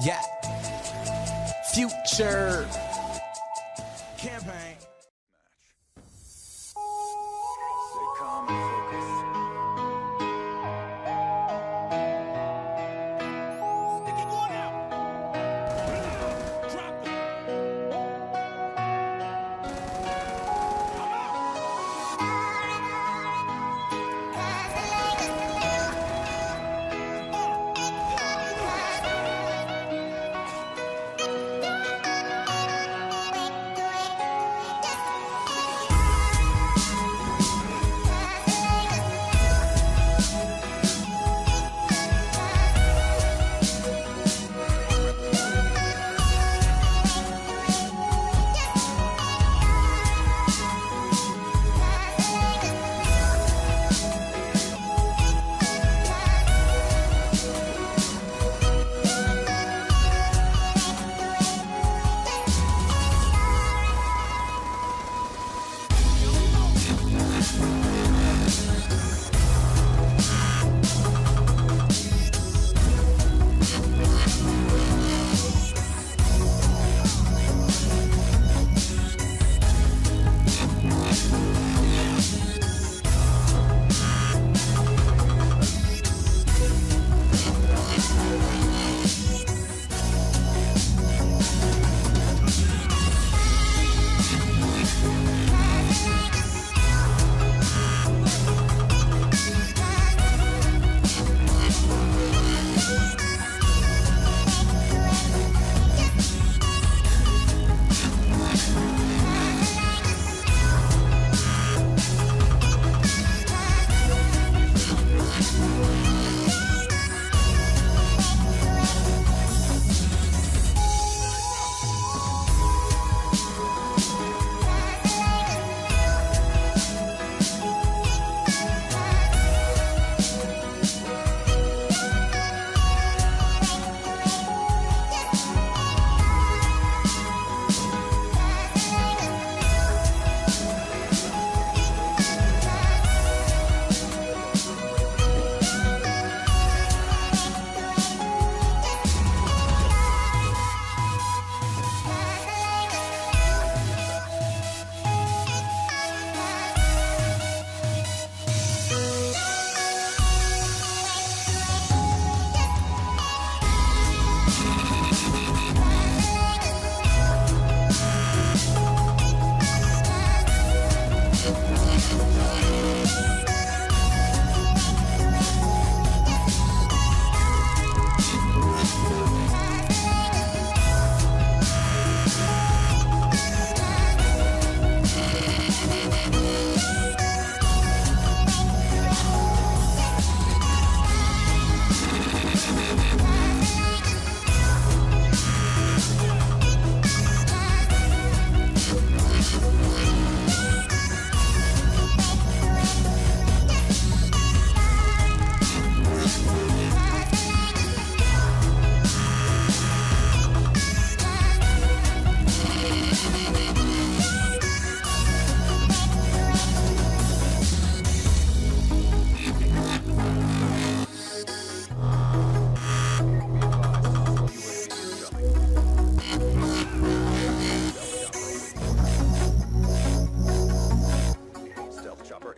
Yeah. Future campaign. Stay calm and focused. Stick it going out. Drop it. Come out.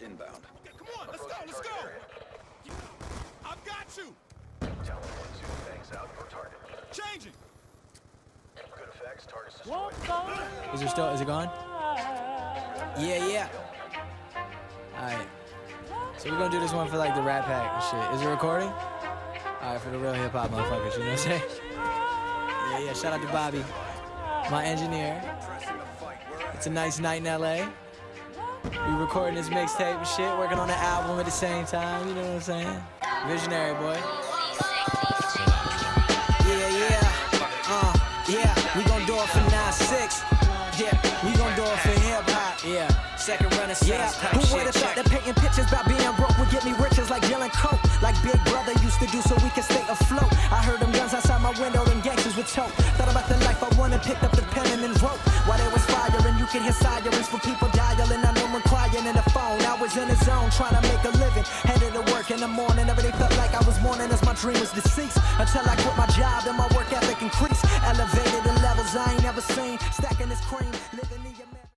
Inbound. Come on, let's go. I've got you. Tower 1-2, bangs out your target. Changing. Good effects, target destroyed. Is it gone? Yeah. Alright. So we're gonna do this one for like the Rat Pack and shit. Is it recording? Alright, for the real hip hop motherfuckers, you know what I'm saying? Yeah, shout out to Bobby, my engineer. It's a nice night in LA. We recording this mixtape and shit, working on the album at the same time, you know what I'm saying? Visionary, boy. Yeah, we gon' do it for 9-6. Yeah, we gon' do it for hip-hop. Yeah, second renaissance type Who shit. would've thought that painting pictures about being broke would get me riches like Dylan Coke? Like Big Brother used to do so we could stay afloat. I heard them guns outside my window, them gangsters would choke. Thought about the life I wanted, picked up the pen and then wrote. While there was fire and you could hear sirens for people dialing. I know one crying in the phone. I was in the zone trying to make a living. Headed to work in the morning, every day felt like I was mourning as my dream was deceased. Until I quit my job and my work ethic increased. Elevated in levels I ain't never seen. Stacking this cream, living in your